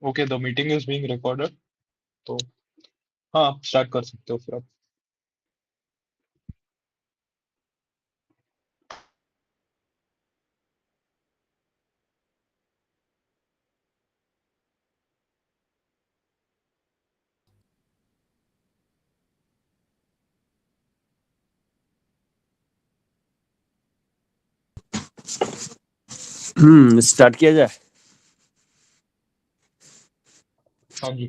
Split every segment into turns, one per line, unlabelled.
Okay, the meeting is being recorded. तो हाँ, start कर सकते हो फिर आप।
स्टार्ट किया जाए।
हाँ जी।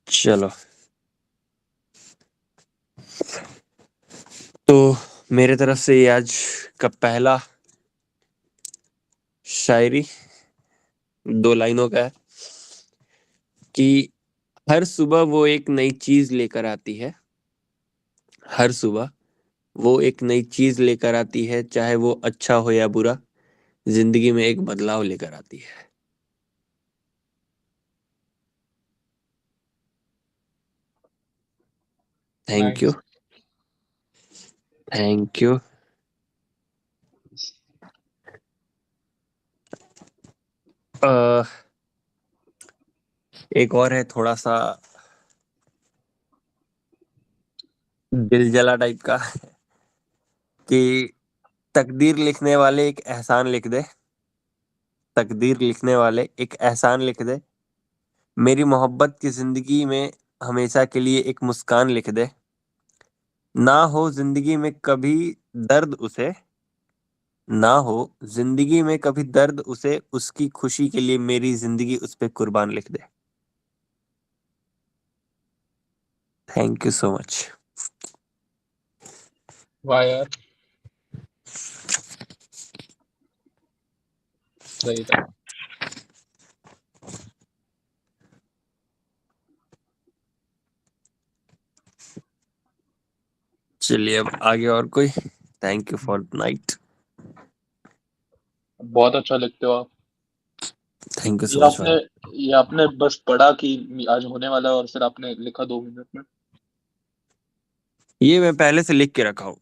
चलो, तो मेरे तरफ से ये आज का पहला शायरी 2 लाइनों का है कि हर सुबह वो एक नई चीज लेकर आती है। हर सुबह वो एक नई चीज लेकर आती है, चाहे वो अच्छा हो या बुरा, जिंदगी में एक बदलाव लेकर आती है। Thank you,
nice.
Thank you. एक और है, थोड़ा सा दिल जला टाइप का, कि तकदीर लिखने वाले एक एहसान लिख दे। तकदीर लिखने वाले एक एहसान लिख दे, मेरी मोहब्बत की जिंदगी में हमेशा के लिए एक मुस्कान लिख दे। ना हो जिंदगी में कभी दर्द उसे, ना हो जिंदगी में कभी दर्द उसे, उसकी खुशी के लिए मेरी जिंदगी उस पे कुर्बान लिख दे। Thank you so much.
वाह यार, सही था।
चलिए, अब आगे और कोई। Thank you for the night.
बहुत अच्छा लिखते हो आप।
थैंक यू
ये
सो मच
आपने
भाई।
ये आपने बस पढ़ा कि आज होने वाला है और फिर आपने लिखा 2 मिनट में।
ये मैं पहले से लिख के रखा हूँ।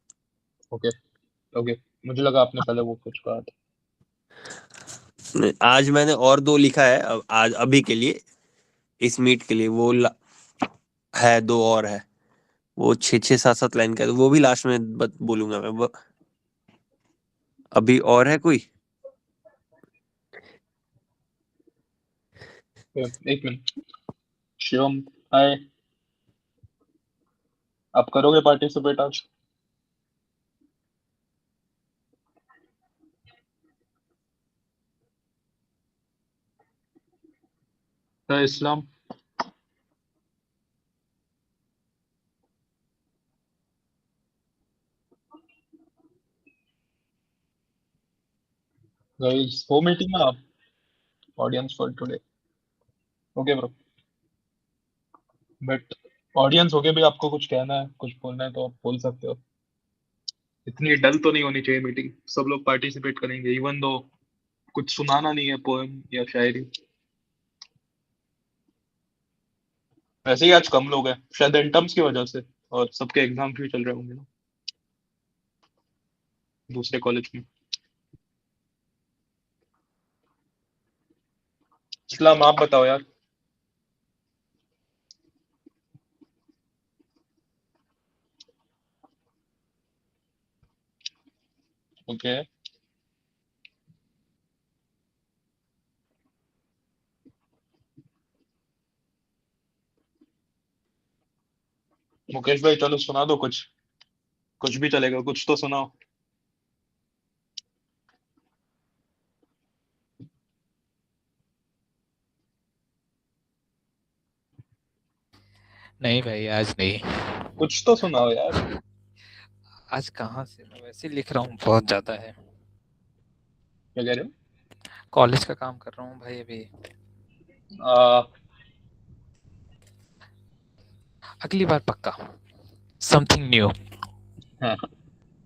ओके। ओके, मुझे लगा आपने पहले वो कुछ कहा था।
आज मैंने और 2 लिखा है, अब आज अभी के लिए, इस मीट के लिए है 2 और है। वो 6-6 7-7 लाइन का है, तो वो भी लास्ट में बोलूंगा मैं अभी और है कोई।
एक मिनट। शिवम, हाय। आप करोगे पार्टिसिपेट आज? इस्लाम। गाइस, वो मीटिंग में आप audience for today. Okay bro. But audience होके भी आपको कुछ कहना है, कुछ बोलना है तो आप बोल सकते हो। इतनी डल तो नहीं होनी चाहिए मीटिंग, सब लोग पार्टिसिपेट करेंगे इवन दो कुछ सुनाना नहीं है, पोएम या शायरी। वैसे ही आज कम लोग हैं, शायद एंटम्स की वजह से, और सबके एग्जाम भी चल रहे होंगे ना दूसरे कॉलेज में। इस्लाम, आप बताओ यार। ओके। मुकेश भाई, चलो सुना दो कुछ। कुछ भी चलेगा, कुछ तो सुनाओ।
नहीं भाई, आज नहीं।
कुछ तो सुनाओ यार।
आज कहाँ से, मैं वैसे ही लिख रहा हूँ, बहुत ज्यादा है।
क्या कह रहे
कॉलेज का काम कर रहा हूँ भाई अभी।
हो?
अगली बार पक्का, समथिंग न्यू।
हाँ,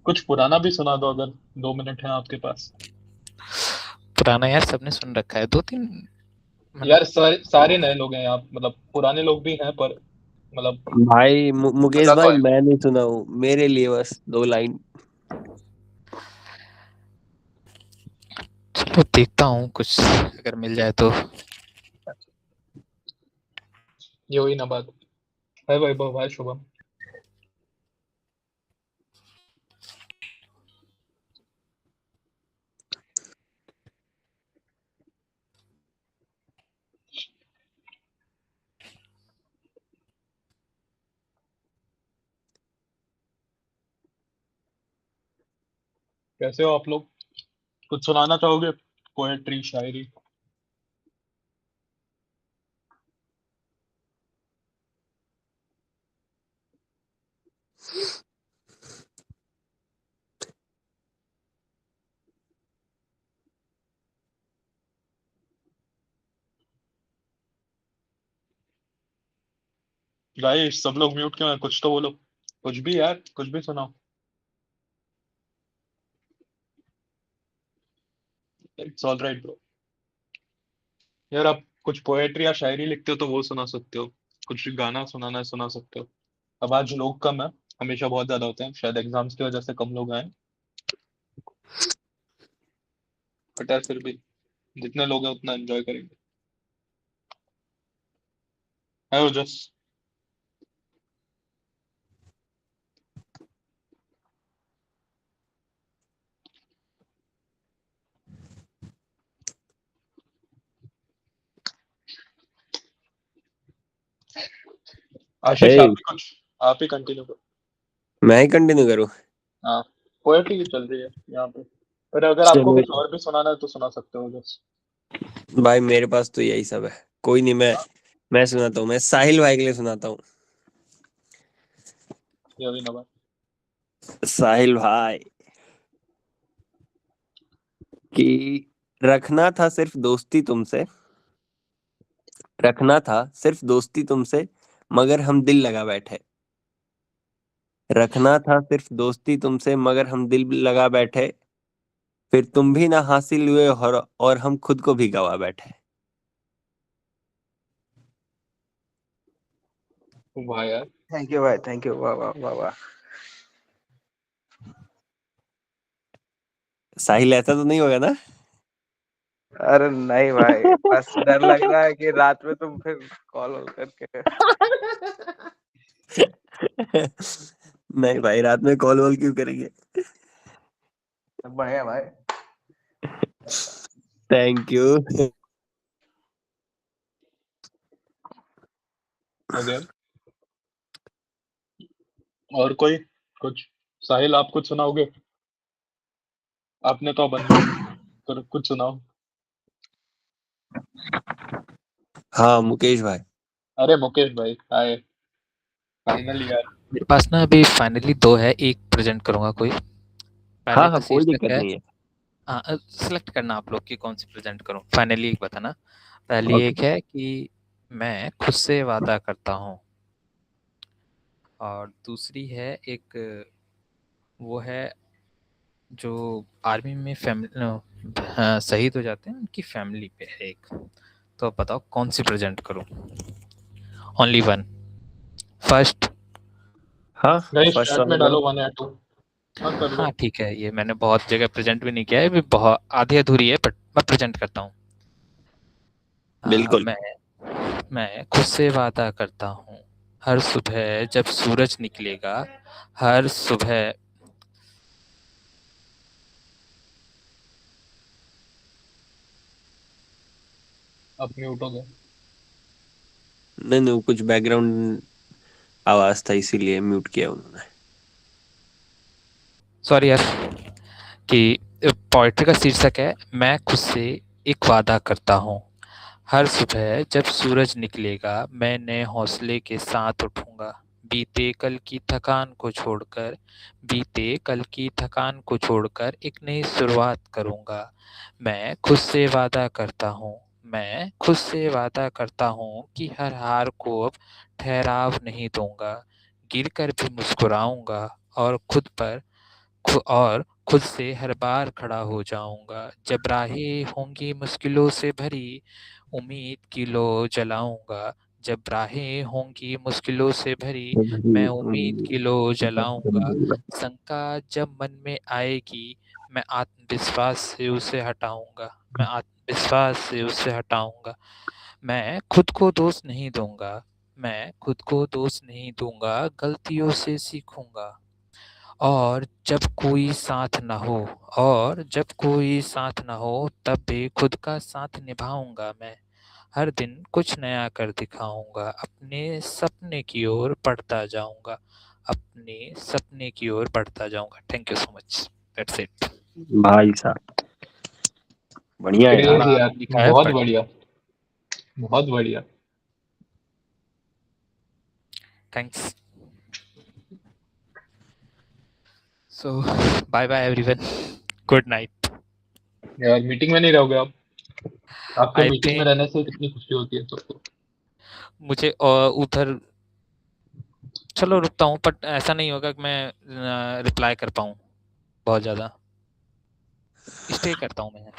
कुछ पुराना भी सुना दो अगर 2 मिनट है आपके पास।
पुराना यार सबने सुन रखा है, 2-3
यार,
मतलब।
सारे सारे नए लोग हैं यहाँ, मतलब पुराने लोग भी हैं पर मतलब
भाई मुकेश
मजा तो
भाई,
आएगा।
मैं नहीं सुना हूँ, मेरे लिए बस 2 लाइन।
तो देखता हूँ कुछ अगर मिल जाए तो।
ये वही ना बात है। वैभव भाई, शुभम। कैसे हो आप लोग? कुछ सुनाना चाहोगे? पोएट्री, शायरी? गाइस, सब लोग म्यूट क्यों हैं? कुछ तो बोलो, कुछ भी यार, कुछ भी सुनाओ। It's all right bro. यार, आप कुछ पोएट्री या शायरी लिखते हो तो वो सुना सकते हो। कुछ गाना सुनाना है, सुना सकते हो। अब आज लोग कम है। हमेशा बहुत ज्यादा होते हैं, शायद एग्जाम्स की वजह से कम लोग आए। बट यार फिर भी जितने लोग हैं उतना एंजॉय करेंगे, है ओजस? आशीष,
हे,
आप ही कंटिन्यू करो।
मैं ही कंटिन्यू करूँ?
हाँ, पोएट्री की चल रही है यहाँ पे। पर अगर आपको
चलो
कुछ और भी सुनाना है तो सुना सकते हो ओजस।
भाई, मेरे पास तो यही सब है। कोई नहीं, मैं सुनाता हूँ। मैं साहिल भाई के लिए सुनाता हूँ।
ये अभी नवा।
साहिल भाई कि रखना था सिर्फ दोस्ती तुमसे, रखना था सिर्फ दोस्ती तुमसे, मगर हम दिल लगा बैठे। रखना था सिर्फ दोस्ती तुमसे, मगर हम दिल लगा बैठे। फिर तुम भी ना हासिल हुए और हम खुद को भी गवा बैठे।
वाह यार।
थैंक यू भाई, थैंक यू। वाह वाह वाह वाह। साहिल, ऐसा तो नहीं होगा ना?
अरे नहीं भाई, बस डर लग रहा है कि रात में तुम फिर कॉल वॉल करके।
नहीं भाई, रात में कॉल वॉल क्यों करेंगे?
बढ़िया भाई।
Thank you.
अगेन। और कोई कुछ? साहिल, आप कुछ सुनाओगे? आपने तो बंद कर, कुछ सुनाओ।
हाँ मुकेश भाई।
अरे मुकेश भाई, हाय। फाइनली यार।
मेरे पास ना अभी फाइनली 2 है, एक प्रेजेंट करूँगा कोई।
हाँ
पहले
हाँ,
का
कोई
शीर्षक
दिक्कत
है।
नहीं है।
सेलेक्ट करना आप लोग कि कौन सी प्रेजेंट करूँ। फाइनली एक बताना। पहली
ओके।
एक है कि मैं खुद से वादा करता हूँ, और दूसरी है एक, वो है जो आर्मी में शहीद हो जाते हैं उनकी फैमिली पे है एक। तो अब बताओ कौन सी प्रेजेंट करूँ। Only one. फर्स्ट।
हाँ,
गाइस,
फर्स्ट
चैट
वाला
में
करो।
डालो 1 या 2। हाँ, कर
हाँ
लो।
ठीक है, ये मैंने बहुत जगह प्रेजेंट भी नहीं किया है, भी बहुत आधी अधूरी है, बट मैं प्रेजेंट करता हूँ।
बिल्कुल।
मैं खुद से वादा करता हूँ, हर सुबह जब सूरज निकलेगा, हर सुबह।
आप म्यूट हो गए।
नहीं नहीं, कुछ बैकग्राउंड आवाज था, इसीलिए म्यूट किया उन्होंने।
सॉरी यार। कि पोइट्री का शीर्षक है मैं खुद से एक वादा करता हूँ, हर सुबह जब सूरज निकलेगा मैं नए हौसले के साथ उठूंगा। बीते कल की थकान को छोड़कर, बीते कल की थकान को छोड़कर एक नई शुरुआत करूंगा। मैं खुद से वादा करता हूँ, मैं खुद से वादा करता हूँ कि हर हार को अब ठहराव नहीं दूंगा। गिरकर भी मुस्कुराऊंगा, और खुद से हर बार खड़ा हो जाऊंगा। जब राहें होंगी मुश्किलों से भरी, उम्मीद की लो जलाऊंगा। जब राहें होंगी मुश्किलों से भरी, मैं उम्मीद की लो जलाऊंगा। शंका जब मन में आएगी, मैं आत्मविश्वास से उसे हटाऊंगा। मैं आत्मविश्वास से उसे हटाऊंगा। मैं खुद को दोष नहीं दूंगा। मैं खुद को दोष नहीं दूंगा, गलतियों से सीखूंगा। और जब कोई साथ न हो, और जब कोई साथ न हो, तब भी खुद का साथ निभाऊंगा मैं। हर दिन कुछ नया कर दिखाऊंगा, अपने सपने की ओर बढ़ता जाऊंगा। अपने सपने की ओर बढ़ता जाऊंगा। Thank you so much. That's it.
भाई साहब बढ़िया है यार।
क्रेजी यार,
लिखा है
बहुत
बट
बढ़िया, बहुत बढ़िया।
Thanks. So bye bye everyone, good night.
यार मीटिंग में नहीं रहोगे आप? आपको
आई
मीटिंग में
थिंक
रहने से कितनी खुशी होती है सबको।
मुझे उधर चलो रुकता हूँ, बट ऐसा नहीं होगा कि मैं रिप्लाई कर पाऊँ बहुत ज़्यादा। स्टे करता हूँ मैं।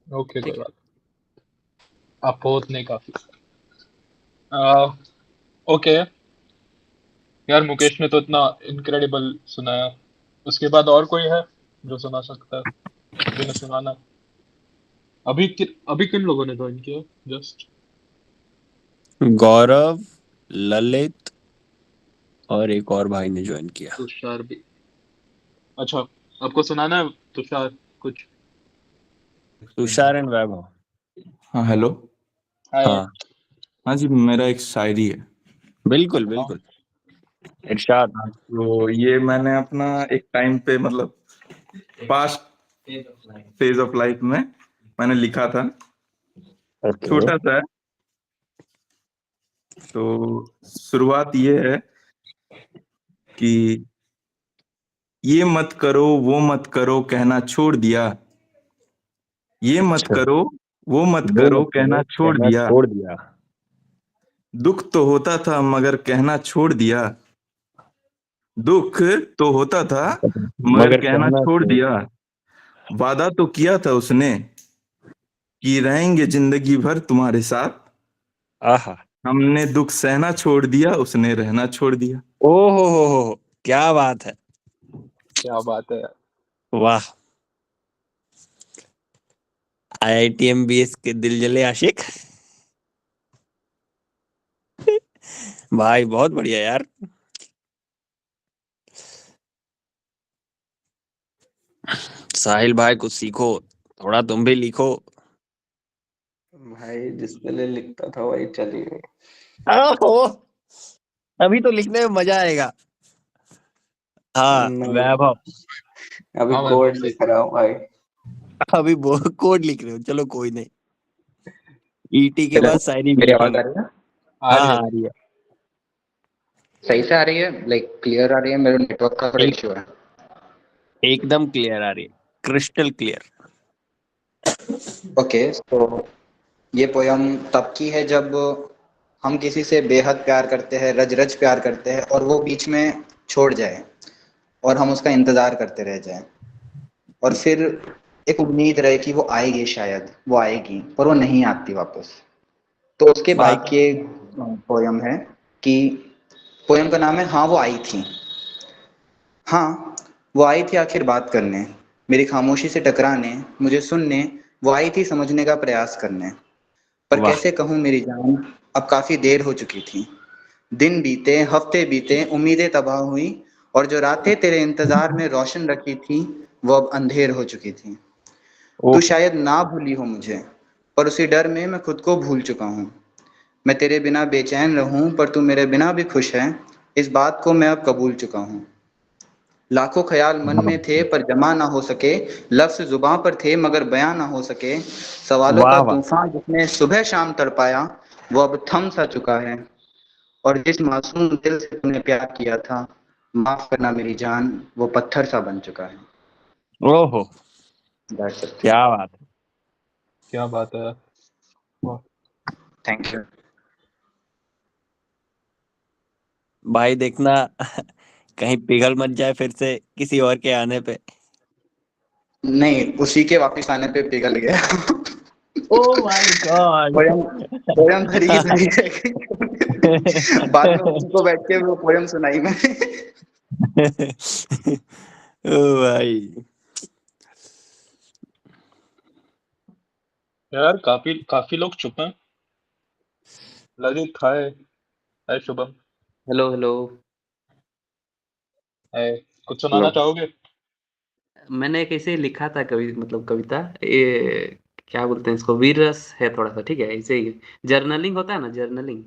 ओके, कोई
ठीक है।
बात नहीं। आप हो उतने काफी। ओके यार, मुकेश ने तो इतना इनक्रेडिबल सुनाया, उसके बाद और कोई है जो सुना सकता है, जिन्हें सुनाना है? अभी किन लोगों ने ज्वाइन किया जस्ट?
गौरव, ललित और एक और भाई ने ज्वाइन किया।
तुषार भी। अच्छा, आपको सुनाना है तुषार कुछ?
तुषार एंड वैभव।
हाँ हेलो।
हाय।
हाँ
हाँ जी, मेरा एक शायरी है।
बिल्कुल बिल्कुल, इरशाद।
हाँ, तो ये मैंने अपना एक टाइम पे मतलब पास्ट फेज ऑफ लाइफ में मैंने लिखा था।
ओके।
छोटा सा है। तो शुरुआत ये है कि ये मत करो वो मत करो कहना छोड़ दिया। ये मत
अच्छा,
करो वो मत
वो
करो
मत
कहना
करो
छोड़
कहना
दिया।
छोड़ दिया।
दुख तो होता था मगर कहना छोड़ दिया। दुख तो होता था मगर
मगर
कहना
कहना
छोड़
छोड़
दिया। वादा तो किया था उसने कि रहेंगे जिंदगी भर तुम्हारे साथ।
आहा।
हमने दुख सहना छोड़ दिया, उसने रहना छोड़ दिया।
ओहो हो, क्या बात है।
क्या बात है यार।
वाह। IITMBS के दिल जले आशिक। भाई बहुत बढ़िया यार। साहिल भाई कुछ सीखो, थोड़ा तुम भी लिखो।
भाई जिसके लिए लिखता था वही चली गई।
ओहो, अभी तो लिखने में मजा आएगा। हाँ
नहीं,
वैभव।
अभी
हाँ
कोड
वैभव,
लिख रहा हूँ भाई।
अभी कोड लिख रहे हो, चलो कोई नहीं। ईटी के
हेलो,
बाद शायरी भी
मेरी आवाज
लिखेंगे।
आ रही है?
आ
हाँ
रही
हाँ
है।
आ रही है।
सही से आ रही है? लाइक क्लियर आ रही है? मेरे नेटवर्क का थोड़ा
एक
इश्यू है।
एकदम क्लियर आ रही है, क्रिस्टल क्लियर।
ओके, तो ये पोयम तब की है जब हम किसी से बेहद प्यार करते हैं, रज रज प्यार करते हैं, और वो बीच में छोड़ जाए और हम उसका इंतजार करते रह जाएं, और फिर एक उम्मीद रहे कि वो आएगी, शायद वो आएगी, पर वो नहीं आती वापस। तो उसके
भाई
बाद की एक पोयम है कि पोयम का नाम है हाँ वो आई थी। हाँ, वो आई थी आखिर बात करने, मेरी खामोशी से टकराने, मुझे सुनने। वो आई थी समझने का प्रयास करने। पर
वाह।
कैसे कहूँ मेरी जान, अब काफी देर हो चुकी थी। दिन बीते, हफ्ते बीते, उम्मीदें तबाह हुई, और जो रातें तेरे इंतजार में रोशन रखी थी, वो अब अंधेर हो चुकी थी। तू
ओह
शायद ना भूली हो मुझे, पर उसी डर में मैं खुद को भूल चुका हूँ। मैं तेरे बिना बेचैन रहूं, पर तू मेरे बिना भी खुश है, इस बात को मैं अब कबूल चुका हूँ। लाखों ख्याल मन में थे पर जमा ना हो सके, लफ्ज जुबां पर थे मगर बयां ना हो सके। सवालों का
वाह वाह।
तूफान जिसने सुबह शाम तड़पाया, वो अब थम सा चुका है। और जिस मासूम दिल से तूने प्यार किया था, माफ करना मेरी जान, वो पत्थर सा बन चुका है।
ओहो,
That's it.
क्या बात है।
क्या बात है यार। वाह।
Thank you.
भाई देखना कहीं पिघल मत जाए फिर से किसी और के आने पे।
नहीं, उसी के वापस आने पे पिघल गया।
Oh my God.
Poem poem धरी की धरी रह गई। बाद में उनको बैठ के वो पोयम सुनाई मैंने।
ओ भाई।
यार काफी काफी लोग चुप हैं। Lalit hi. Hi Shubham.
Hello hello.
Hi. कुछ
हेलो।
सुनाना चाहोगे?
मैंने एक ऐसे ही लिखा था कवि मतलब कविता, ये क्या बोलते हैं इसको, वीर रस है थोड़ा सा, ठीक है, ऐसे ही जर्नलिंग होता है ना, जर्नलिंग,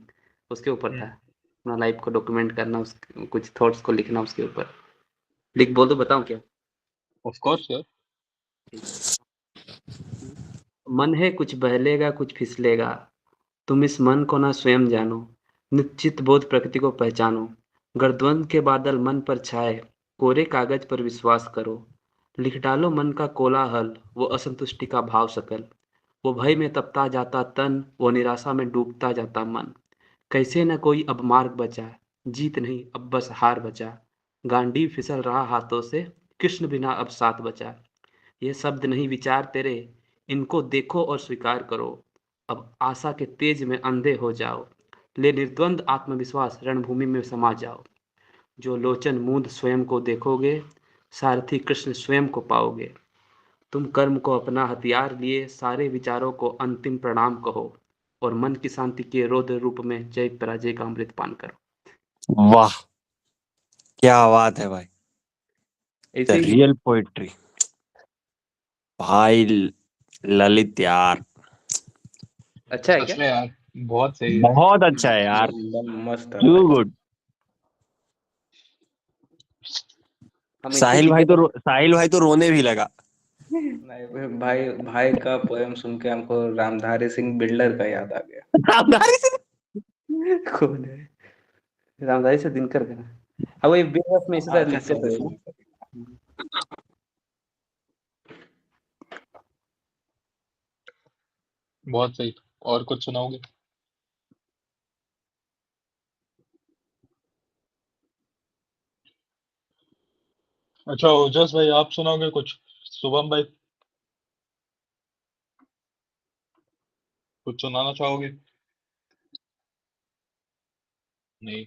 उसके ऊपर था। अपना लाइफ को डॉक्यूमेंट करना, उस कुछ थॉट्स को लिखना उसके ऊपर। लिख बोल दो, बताऊं क्या?
ऑफ कोर्स यार।
मन है कुछ बहलेगा कुछ फिसलेगा, तुम इस मन को ना स्वयं जानो, निश्चित बोध प्रकृति को पहचानो, गर्दवंद के बादल मन पर छाए, कोरे कागज पर विश्वास करो, लिख डालो मन का कोलाहल, वो असंतुष्टि का भाव सकल, वो भय में तपता जाता तन, वो निराशा में डूबता जाता मन, कैसे न कोई अब मार्ग बचा, जीत नहीं अब बस हार बचा, गांडी फिसल रहा हाथों से, कृष्ण बिना अब साथ बचा, ये शब्द नहीं विचार तेरे, इनको देखो और स्वीकार करो, अब आशा के तेज में अंधे हो जाओ, ले निर्द्वंद आत्मविश्वास रणभूमि में समा जाओ, जो लोचन मूंद स्वयं को देखोगे, सारथी कृष्ण स्वयं को पाओगे, तुम कर्म को अपना हथियार लिए सारे विचारों को अंतिम प्रणाम कहो, और मन की शांति के रौद्र रूप में जय पराजय का अमृत पान करो।
वाह, क्या बात है भाई। द
ऐसे ही
रियल पोएट्री भाई। ललित यार,
अच्छा है
सच
क्या?
में यार बहुत सही है।
बहुत अच्छा है यार।
एकदम मस्त है
टू
भाई।
गुड।
हम ऐसे ही लिखे थे।
साहिल भाई तो रोने भी लगा।
नहीं भाई, भाई का पोयम सुन के हमको रामधारी सिंह बिल्डर का याद आ गया।
रामधारी सिंह।
कौन है? रामधारी से दिनकर का? हाँ, वो बेबस में इसी तरह
अच्छा
लिखते थे
सॉरी
ना।
सॉरी।
बहुत सही। और कुछ सुनाओगे? अच्छा ओजस भाई आप सुनाओगे कुछ? शुभम भाई कुछ सुनाना चाहोगे? नहीं।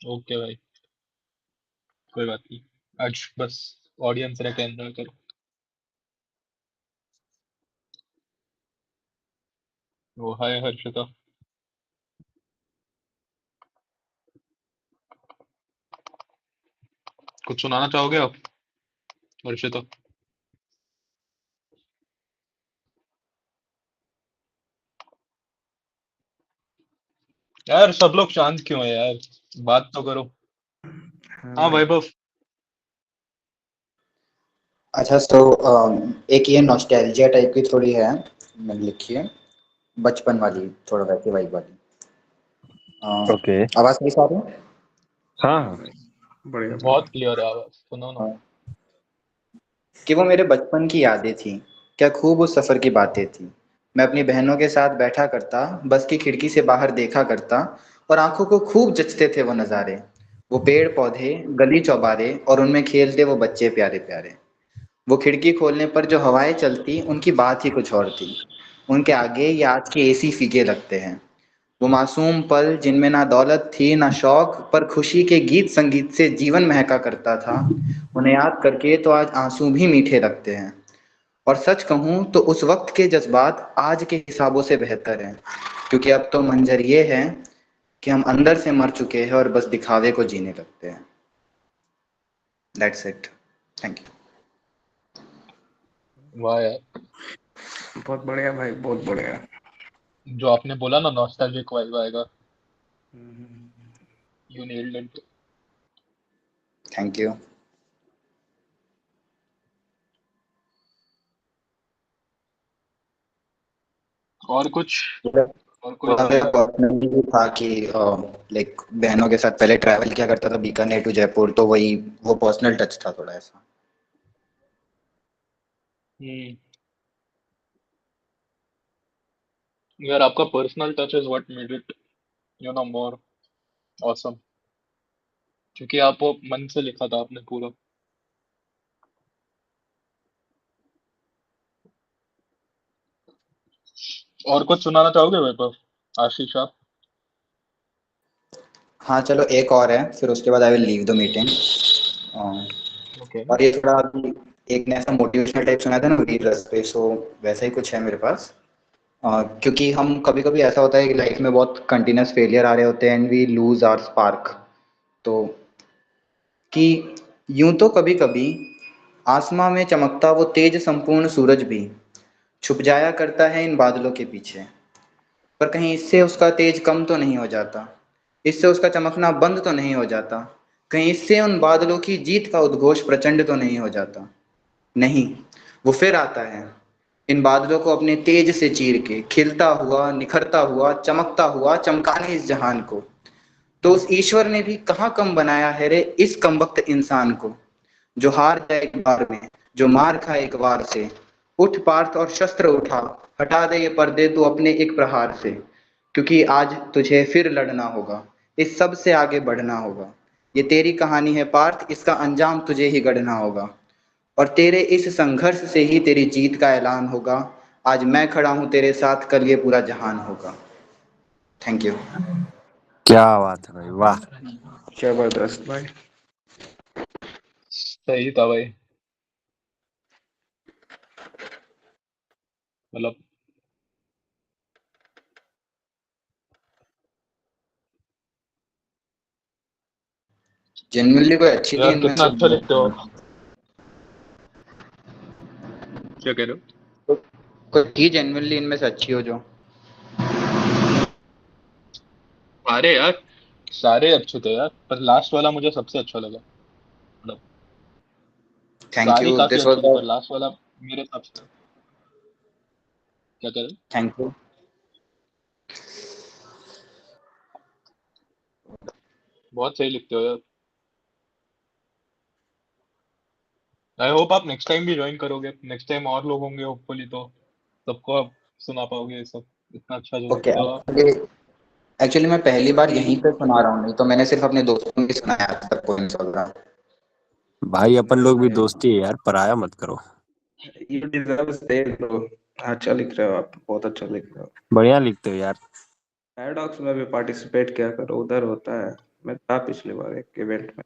ओके भाई, कोई बात नहीं। आज बस ऑडियंस रह के एंजॉय करो। वो हाय हर्षिता। कुछ सुनाना चाहोगे आप हर्षिता? यार सब लोग शांत क्यों है यार? बात तो करो।
हाँ
हाँ
भाई।
वैभव।
अच्छा तो एक ये नॉस्टैल्जिया टाइप की थोड़ी है, मैंने लिखी है, बचपन वाली, थोड़ा वैसी वाइब वाली।
ओके।
आवाज नहीं आ रही है?
हाँ।
बढ़िया
बहुत
बढ़िया।
क्लियर है आवाज, सुनो ना।
हाँ, कि वो मेरे बचपन की यादें थी, क्या खूब उस सफर की बातें थी। मैं अपनी बहनों के साथ बैठा करता, बस की खिड़की से बाहर देखा करता, और आंखों को खूब जचते थे वो नज़ारे, वो पेड़ पौधे, गली चौबारे, और उनमें खेलते वो बच्चे प्यारे प्यारे। वो खिड़की खोलने पर जो हवाएं चलती, उनकी बात ही कुछ और थी। उनके आगे ये आज के एसी फीके लगते हैं। वो मासूम पल जिनमें ना दौलत थी ना शौक, पर खुशी के गीत संगीत से जीवन महका करता था, उन्हें याद करके तो आज आंसू भी मीठे लगते हैं। और सच कहूं तो उस वक्त के जज्बात आज के हिसाबों से बेहतर हैं, क्योंकि अब तो मंजर ये है कि हम अंदर से मर चुके हैं और बस दिखावे को जीने लगते हैं। That's it. Thank you.
वाह यार।
बहुत बढ़िया भाई, बहुत बढ़िया।
जो आपने बोला ना नॉस्टैल्जिक वाइब आएगा, you nailed it.
Thank you.
और कुछ? और कोई
थोड़ा मेरा
सीन?
पर्सनली भी था कि लाइक बहनों के साथ पहले ट्रैवल किया करता था बीकानेर टू जयपुर, तो वही वो पर्सनल टच था थोड़ा ऐसा।
हम्म। यार आपका personal touch is what made it more awesome, क्योंकि आप वो मन से लिखा था आपने पूरा। और कुछ सुनाना चाहोगे वैभव? आशीष आप?
हाँ चलो एक और है, फिर उसके बाद I will leave the meeting.
Okay.
और ये थोड़ा अभी एक ने ऐसा मोटिवेशनल टाइप सुना था ना वीर रस पे, सो वैसा ही कुछ है मेरे पास। क्योंकि हम कभी कभी ऐसा होता है कि लाइफ में बहुत कंटिन्यूस फेलियर आ रहे होते हैं and we lose our spark. तो कि यूं तो कभी कभी आसमां में चमकता वो तेज संपूर्ण सूरज भी छुप जाया करता है इन बादलों के पीछे, पर कहीं इससे उसका तेज कम तो नहीं हो जाता, इससे उसका चमकना बंद तो नहीं हो जाता, कहीं इससे उन बादलों की जीत का उद्घोष प्रचंड तो नहीं हो जाता। नहीं, वो फिर आता है इन बादलों को अपने तेज से चीर के, खिलता हुआ, निखरता हुआ, चमकता हुआ, चमकाने इस जहान को। तो उस ईश्वर ने भी कहाँ कम बनाया है रे इस कमबख्त इंसान को, जो हार जाए एक बार में, जो मार खाए एक बार से। उठ पार्थ और शस्त्र उठा, हटा दे ये पर्दे तू अपने एक प्रहार से, क्योंकि आज तुझे फिर लड़ना होगा, इस सब से आगे बढ़ना होगा। ये तेरी कहानी है पार्थ, इसका अंजाम तुझे ही गढ़ना होगा, और तेरे इस संघर्ष से ही तेरी जीत का ऐलान होगा। आज मैं खड़ा हूं तेरे साथ, कल ये पूरा जहान होगा। Thank you.
क्या बात है भाई, वाह।
जबरदस्त भाई।
सही था भाई। मतलब
जेन्युइनली कोई अच्छी थी
यार
इनमें
कितना
से?
अच्छा लिखते हो आप। क्या कह रहे हो?
कोई थी जेन्युइनली इनमें से अच्छी हो जो?
अरे यार सारे अच्छे थे यार, पर लास्ट वाला मुझे सबसे अच्छा लगा। मतलब
थैंक
सारी
यू,
काफी
दिस
अच्छी थी,
वाज।
पर लास्ट वाला मेरे हिसाब से। क्या कह रहे हो?
Thank you.
बहुत सही लिखते हो यार। आई होप आप नेक्स्ट टाइम भी ज्वाइन करोगे, नेक्स्ट टाइम और लोग होंगे होपफुली, तो सबको आप सुना पाओगे ये सब। इतना अच्छा जो
ओके,
लिखते हो आप।
एक्चुअली मैं पहली बार यहीं पे सुना रहा हूँ, नहीं तो मैंने सिर्फ अपने दोस्तों को ही सुनाया आज तक पोइम्स वगैरह।
भाई अपन
नहीं
लोग भी
भाई,
दोस्ती है यार, पराया मत करो।
You deserve state bro. अच्छा लिख रहे हो आप, बहुत अच्छा लिख रहे हो।
बढ़िया लिखते हो यार।
पैराडॉक्स में भी पार्टिसिपेट किया करो, उधर होता है। मैं था पिछली बार एक इवेंट में।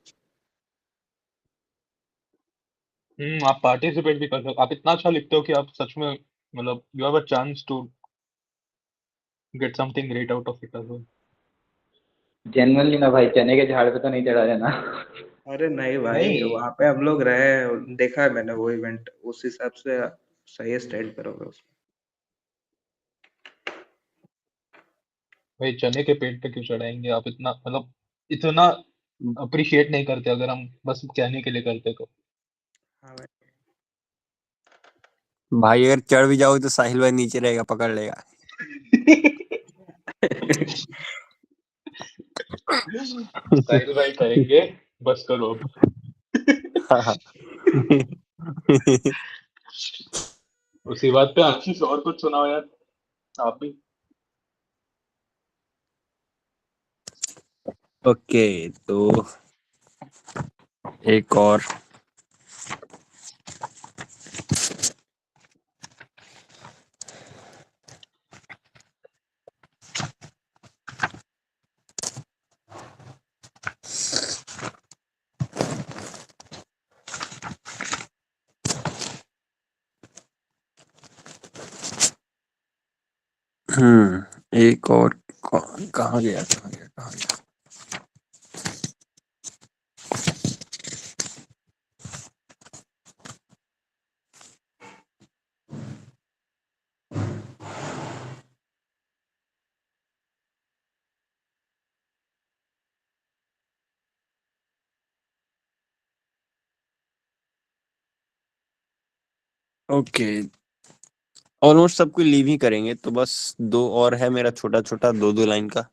आप पार्टिसिपेट भी कर सकते, आप इतना अच्छा लिखते हो कि आप सच में मतलब you have a chance to get something great out of it as well.
Genuinely ना भाई, चने के झाड़ पे तो नहीं चढ़ा देना।
अरे नहीं भाई,
नहीं
वहां पे हम लोग रहे, देखा है मैंने वो इवेंट, उस हिसाब से सही स्टैंड करोगे उसमें।
भाई, चने के पेट पे क्यों चढ़ाएंगे आप? इतना मतलब इतना अप्रिशिएट नहीं करते, अगर हम बस कहने के लिए करते तो।
हाँ भाई।
भाई अगर चढ़ भी जाओ तो साहिल भाई नीचे रहेगा, पकड़ लेगा।
साहिल भाई करेंगे, बस करो अब। उसी बात पे आशीष और कुछ सुनाओ यार, आप भी।
ओके, तो एक और। एक और। कहाँ गया, कहाँ गया, कहाँ गया? ओके, ऑलमोस्ट सबको लीव ही करेंगे, तो बस दो और है मेरा, छोटा छोटा दो दो लाइन का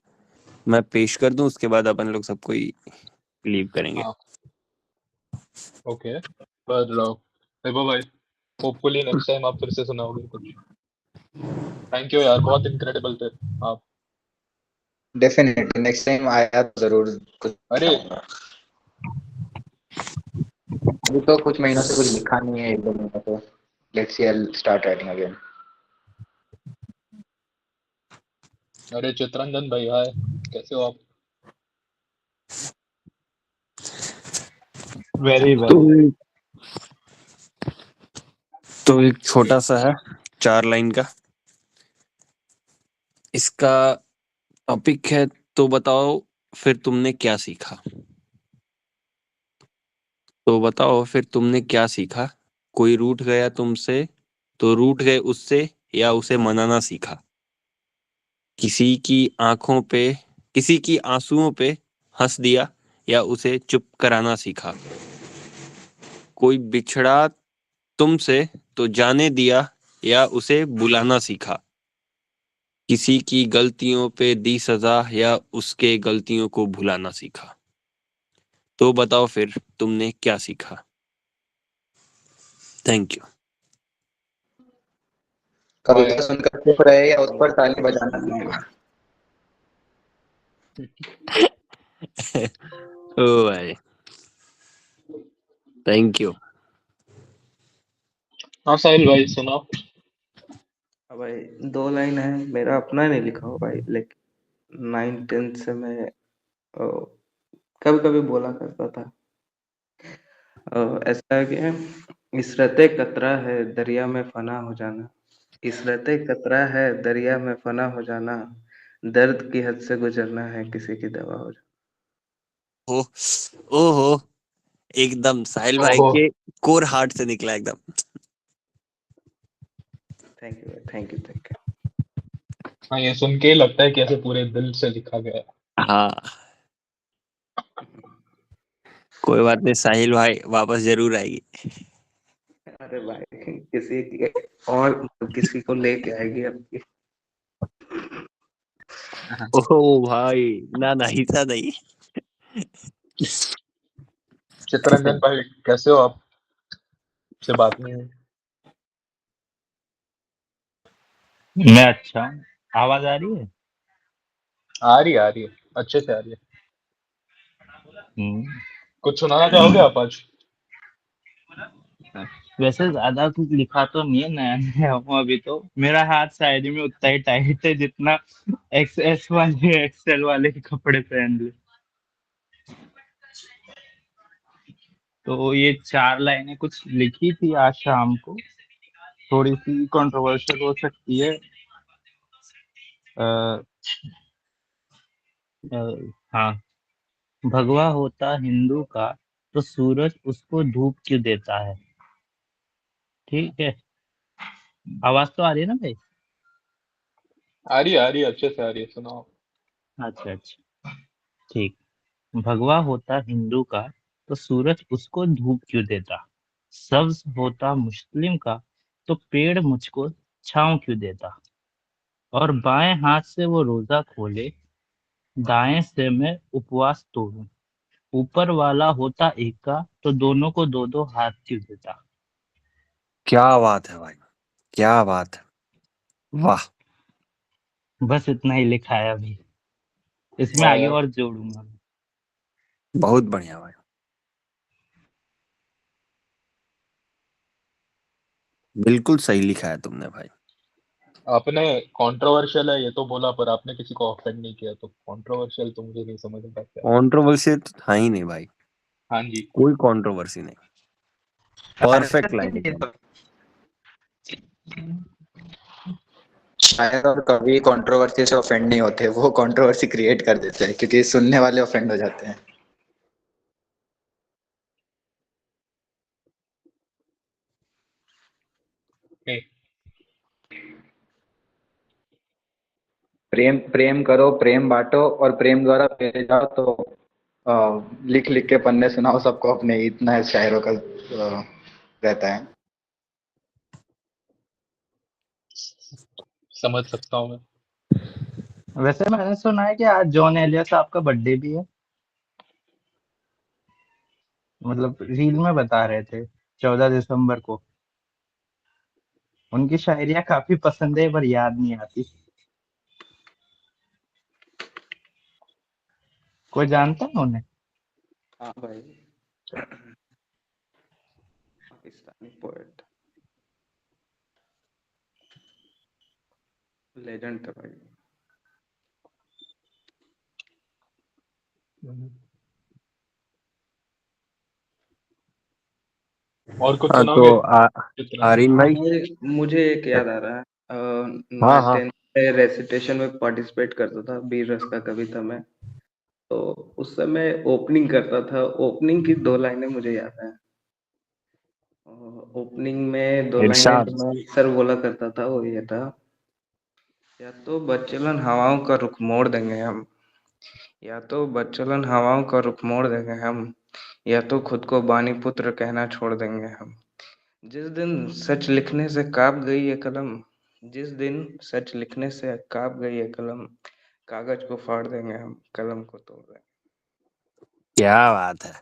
मैं पेश कर दूं, उसके बाद अपन लोग सबको ही लीव करेंगे।
हाँ ओके, पर वैभव भाई, होपफुली नेक्स्ट टाइम आप फिर से सुनाओगे कुछ। थैंक यू यार, बहुत इनक्रेडिबल थे आप।
डेफिनेटली नेक्स्ट टाइम आया तो जरूर कुछ
अरे
बताऊंगा। अभी तो कुछ महीनों से कुछ लिखा नहीं है, एक दो महीनों से। Let's see, I start writing again.
अरे चित्ररंजन भाई, हाय, कैसे हो आप?
वेरी
तो
वेल।
तो एक छोटा सा है, 4 लाइन का। इसका टॉपिक है, तो बताओ फिर तुमने क्या सीखा। तो बताओ फिर तुमने क्या सीखा। कोई रूठ गया तुमसे तो रूठ गए उससे, या उसे मनाना सीखा। किसी की आंखों पे किसी की आंसुओं पे हंस दिया, या उसे चुप कराना सीखा। कोई बिछड़ा तुमसे तो जाने दिया, या उसे बुलाना सीखा। किसी की गलतियों पे दी सजा, या उसके गलतियों को भुलाना सीखा। तो बताओ फिर तुमने क्या सीखा। Thank you.
कविता सुनकर चुप रहे या उस पर ताली बजाना सीखा।
ओ भाई, थैंक यू।
हाँ साहिल भाई, सुनाओ।
हाँ भाई, 2 लाइन है, मेरा अपना नहीं लिखा हो भाई, लेकिन 9th 10th से मैं कभी कभी बोला करता था। ऐसा है कि इशरते कतरा है दरिया में फना हो जाना। इशरते कतरा है दरिया में फना हो जाना। दर्द की हद से गुजरना है किसी की दवा हो जाना।
ओ ओहो, एकदम साहिल भाई
ओहो,
के कोर हार्ट से निकला एकदम।
Thank you, thank you, thank you.
हाँ, ये सुन के ही लगता है कि ऐसे पूरे दिल से लिखा गया है।
हाँ, कोई बात नहीं, साहिल भाई वापस जरूर आएगी।
अरे भाई, किसी की और किसी को लेके आएगी आपकी।
ओहो भाई, ना ना, ऐसा नहीं।
चित्ररंजन भाई, कैसे हो आप? से बात नहीं हुई।
मैं अच्छा हूँ। आवाज आ रही है?
आ रही है, अच्छे से आ रही है।
हम्म।
कुछ सुनाना चाहोगे आप आज?
वैसे ज्यादा कुछ लिखा तो नहीं है, नया नया हूँ अभी तो। मेरा हाथ शायरी में उतना ही टाइट है जितना एक्सएस वाले एक्सेल वाले के कपड़े पहन ले। तो ये 4 लाइनें कुछ लिखी थी आज शाम को, थोड़ी सी कंट्रोवर्शियल हो सकती है। आ, हाँ। भगवा होता हिंदू का तो सूरज उसको धूप क्यों देता है। ठीक है, आवाज तो आ रही है ना भाई?
आ रही है, अच्छे से आ रही है, सुनाओ।
अच्छा अच्छा, ठीक। भगवा होता हिंदू का तो सूरज उसको धूप क्यों देता। सब्ज होता मुस्लिम का तो पेड़ मुझको छांव क्यों देता। और बाएं हाथ से वो रोजा खोले, दाएं से मैं उपवास तोड़ूं। ऊपर वाला होता एक का तो दोनों को दो दो हाथ क्यों देता।
क्या बात है भाई, क्या बात है, वाह।
बस इतना ही लिखा है अभी, इसमें
वाह
आगे
यार।
और जोड़ूंगा मैं।
बहुत बढ़िया भाई, बिल्कुल सही लिखा है तुमने भाई।
आपने कंट्रोवर्शियल है ये तो बोला, पर आपने किसी को ऑफेंड नहीं किया, तो कंट्रोवर्शियल तो मुझे नहीं समझ में आता है।
कंट्रोवर्सी तो था ही नहीं भाई,
हाँ जी।
कोई कंट्रोवर्सी नहीं। परफेक्ट लाइन एकदम।
शायर और कवि कंट्रोवर्सी से ऑफेंड नहीं होते, वो कंट्रोवर्सी क्रिएट कर देते हैं क्योंकि सुनने वाले ऑफेंड हो जाते हैं।
ए,
प्रेम प्रेम करो, प्रेम बांटो और प्रेम द्वारा प्रेरे जाओ, तो लिख लिख के पन्ने सुनाओ सबको अपने, इतना शायरों का रहता है।
समझ सकता हूँ मैं।
वैसे मैंने सुना है कि आज जॉन एलिया साहब का बर्थडे भी है, मतलब रील में बता रहे थे 14 दिसंबर को। उनकी शायरियाँ काफी पसंद है पर याद नहीं आती। कोई जानता है उन्हें?
हाँ भाई, पाकिस्तानी पोएट, लेजेंड था भाई।
और कुछ
हाँ
सुनाओगे
तो
चित्रंजन?
आर्यन भाई।
मुझे एक याद आ रहा है।
हाँ
मैं
हाँ
10th में रेसिटेशन में पार्टिसिपेट करता था, वीर रस का कविता में। तो उस समय ओपनिंग करता था। ओपनिंग की 2 लाइनें मुझे याद है। ओपनिंग में 2 लाइनें
इरशाद।
जो मैं अक्सर बोला करता था वो ये था, या तो बच्चलन हवाओं का रुख मोड़ देंगे हम, या तो बच्चलन हवाओं का रुख मोड़ देंगे हम, या तो खुद को बानी पुत्र कहना छोड़ देंगे हम। जिस दिन सच लिखने से कांप गई ये कलम, जिस दिन सच लिखने से कांप गई ये कलम, कागज को फाड़ देंगे हम, कलम को तोड़ देंगे।
क्या बात है,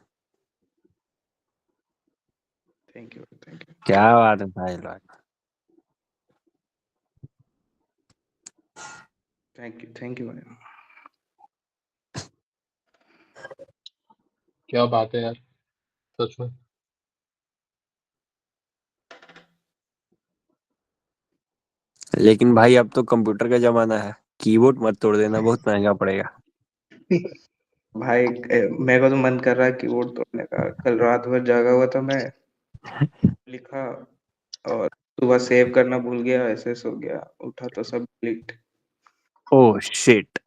थैंक यू, थैंक यू,
क्या बात है भाई लोग।
थैंक यू भाई।
क्या बात है यार, सच में।
लेकिन भाई अब तो कंप्यूटर का जमाना है, कीबोर्ड मत तोड़ देना, बहुत महंगा पड़ेगा।
भाई मेरे को तो मन कर रहा है कीबोर्ड तोड़ने का। कल रात भर जागा हुआ था मैं, लिखा और सुबह सेव करना भूल गया, ऐसे सो गया, उठा तो सब डिलीट।
Oh shit.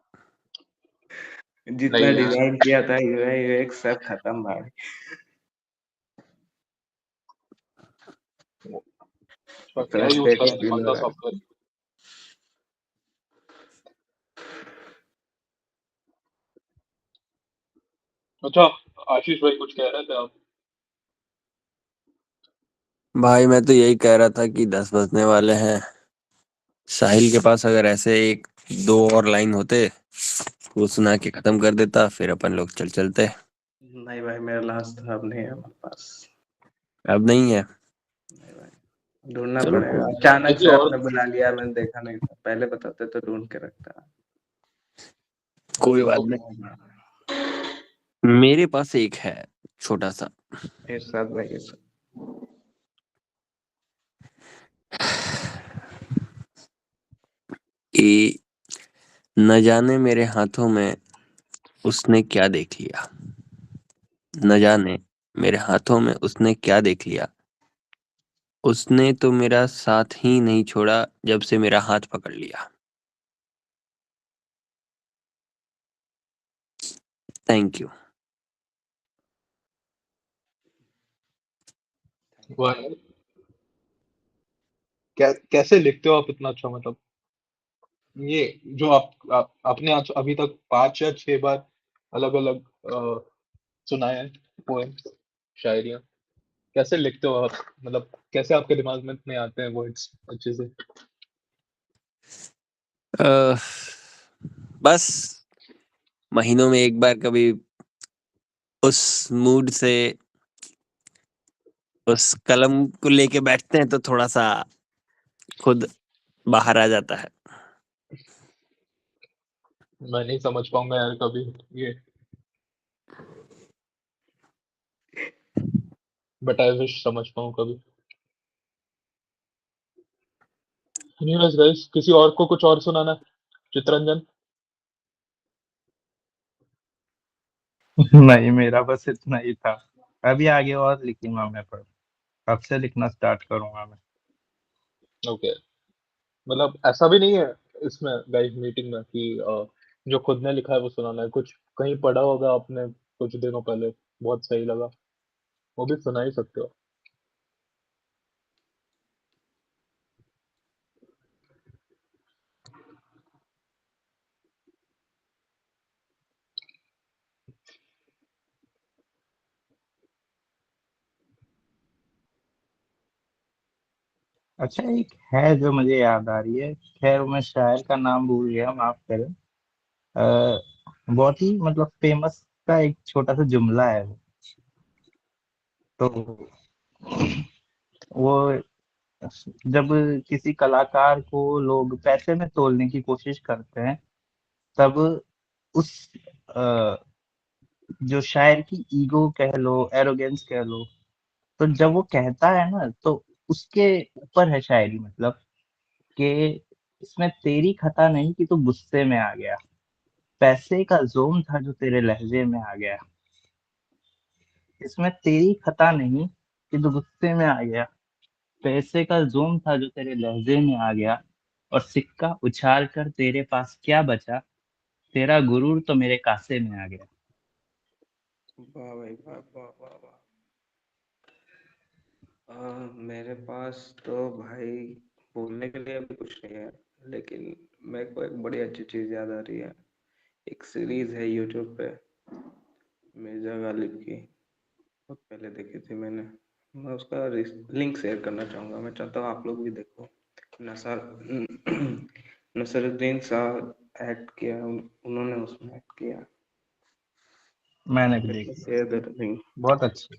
जितना
नहीं यार,
डिजाइन किया था यूआई यूएक्स सब खत्म भाई।
उसका क्या यूज
फ्रस्ट्रेटिंग
करते,
फील
कौन
हो
सा
रहा है।
सॉफ्टवेयर? अच्छा, आशीष भाई कुछ कह रहे थे आप?
भाई मैं तो यही कह रहा था कि 10 बजने वाले हैं, साहिल के पास अगर ऐसे एक दो और लाइन होते वो सुना के खत्म कर देता, फिर अपन लोग चलते।
नहीं भाई, मेरा लास्ट था, अब नहीं है हमारे पास।
अब नहीं है।
नहीं भाई, ढूंढना
चलो
पड़ेगा।
कोई
अचानक
किसी
से
और,
आपने बुला लिया, मैंने देखा नहीं था, पहले बताते तो ढूंढ के रखता।
कोई बात
ओके।
नहीं, मेरे पास एक है छोटा सा।
इरशाद भाई, इरशाद।
कि न जाने मेरे हाथों में उसने क्या देख लिया, न जाने मेरे हाथों में उसने क्या देख लिया, उसने तो मेरा साथ ही नहीं छोड़ा जब से मेरा हाथ पकड़ लिया। Thank you.
वाह यार, कैसे लिखते हो आप इतना अच्छा? मतलब ये जो आपने आज अभी तक 5 या 6 बार अलग अलग सुनाए हैं पोएम, शायरियाँ, कैसे लिखते हो आप? मतलब कैसे आपके दिमाग में इतने आते हैं वर्ड्स अच्छे से?
अह, बस महीनों में एक बार कभी उस मूड से उस कलम को लेके बैठते हैं तो थोड़ा सा खुद बाहर आ जाता है।
मैं नहीं समझ पाऊंगा यार कभी ये, बट आई विश समझ पाऊँ कभी। एनीवेज गाइस, किसी और को कुछ और सुनाना है? चित्रंजन?
नहीं, मेरा बस इतना ही था। अभी आगे और लिखूंगा मैं, पर अब से लिखना स्टार्ट करूंगा मैं।
ओके। मतलब ऐसा भी नहीं है इसमें गाइस मीटिंग में कि जो खुद ने लिखा है वो सुनाना है? कुछ कहीं पढ़ा होगा आपने कुछ दिनों पहले, बहुत सही लगा, वो भी सुना ही सकते हो।
अच्छा, एक है जो मुझे याद आ रही है। खैर, मैं शायर का नाम भूल गया, माफ करें। बहुत ही मतलब फेमस का एक छोटा सा जुमला है वो। तो वो जब किसी कलाकार को लोग पैसे में तोलने की कोशिश करते हैं, तब उस अ, जो शायर की ईगो कह लो, एरोगेंस कह लो, तो जब वो कहता है ना, तो उसके ऊपर है शायरी। मतलब कि इसमें तेरी खता नहीं कि तू गुस्से में आ गया। पैसे का जोम था जो तेरे लहजे में आ गया। इसमें तेरी खता नहीं कि तू गुस्से में आ गया। पैसे का जोम था जो तेरे लहजे में आ गया, और सिक्का उछाल कर तेरे पास क्या बचा। तेरा गुरूर तो मेरे कासे में आ गया।
वाह भाई वाह वाह वाह वाह। मेरे पास तो भाई बोलने के लिए अभी कुछ नहीं है, लेकिन मेरे को एक बड़ी अच्छी चीज़ याद आ रही है। एक सीरीज है यूट्यूब पे, मिर्जा गालिब की, बहुत पहले देखी थी मैंने। मैं उसका लिंक शेयर करना चाहूँगा, मैं चाहता हूँ आप लोग भी देखो। नसर नसरुद्दीन साहब एक्ट किया, उन्होंने उसमें एक्ट किया।
मैंने भी देखी,
शेयर द लिंक।
बहुत अच्छी।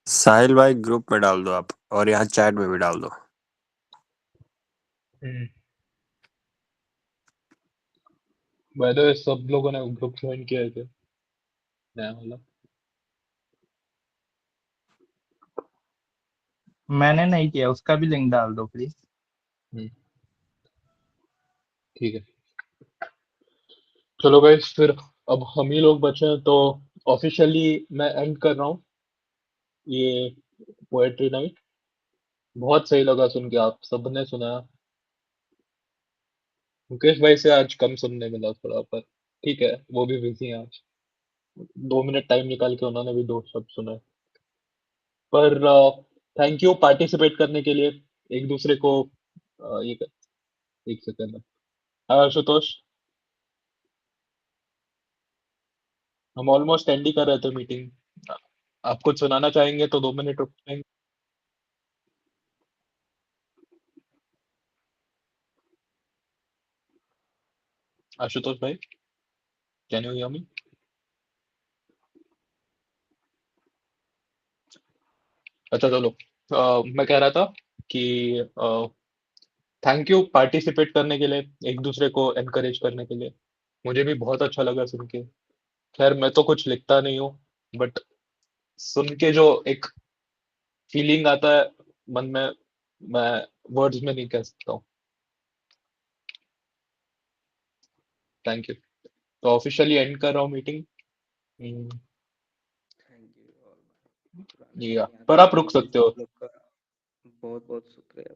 साहिल भाई ग्रुप में डाल दो आप, और यहाँ चैट में भी डाल दो।
बाय द वे सब लोगों ने ग्रुप ज्वाइन किया है क्या, नया वाला?
मैंने नहीं किया, उसका भी लिंक डाल दो प्लीज।
ठीक है, चलो गाइस, फिर अब हम ही लोग बचे हैं, तो ऑफिशियली मैं एंड कर रहा हूँ ये पोएट्री नाइट। बहुत सही लगा सुन के, आप सबने सुनाया। मुकेश भाई से आज कम सुनने मिला थोड़ा, पर ठीक है, वो भी बिजी हैं आज। 2 मिनट टाइम निकाल के उन्होंने भी 2 शब्द सुनाए। पर थैंक यू पार्टिसिपेट करने के लिए एक दूसरे को। एक सेकंड। हाँ आशुतोष, हम ऑलमोस्ट एंड ही कर रहे थे मीटिंग। आप कुछ सुनाना चाहेंगे तो 2 मिनट रुक जाएंगे। आशुतोष भाई, कैन यू हियर मी? अच्छा चलो, मैं कह रहा था कि थैंक यू पार्टिसिपेट करने के लिए, एक दूसरे को एनकरेज करने के लिए। मुझे भी बहुत अच्छा लगा सुन के। खैर मैं तो कुछ लिखता नहीं हूँ, बट सुन के जो एक फीलिंग आता है मन में, मैं वर्ड्स में नहीं कह सकता हूँ। Thank you. तो ऑफिशियली एंड कर रहा हूँ मीटिंग।
थैंक यू ऑल, पुराने
या
दिन याद
पर आप
करने
रुक
के लिए
सकते हो।
सब लोग का बहुत बहुत शुक्रिया।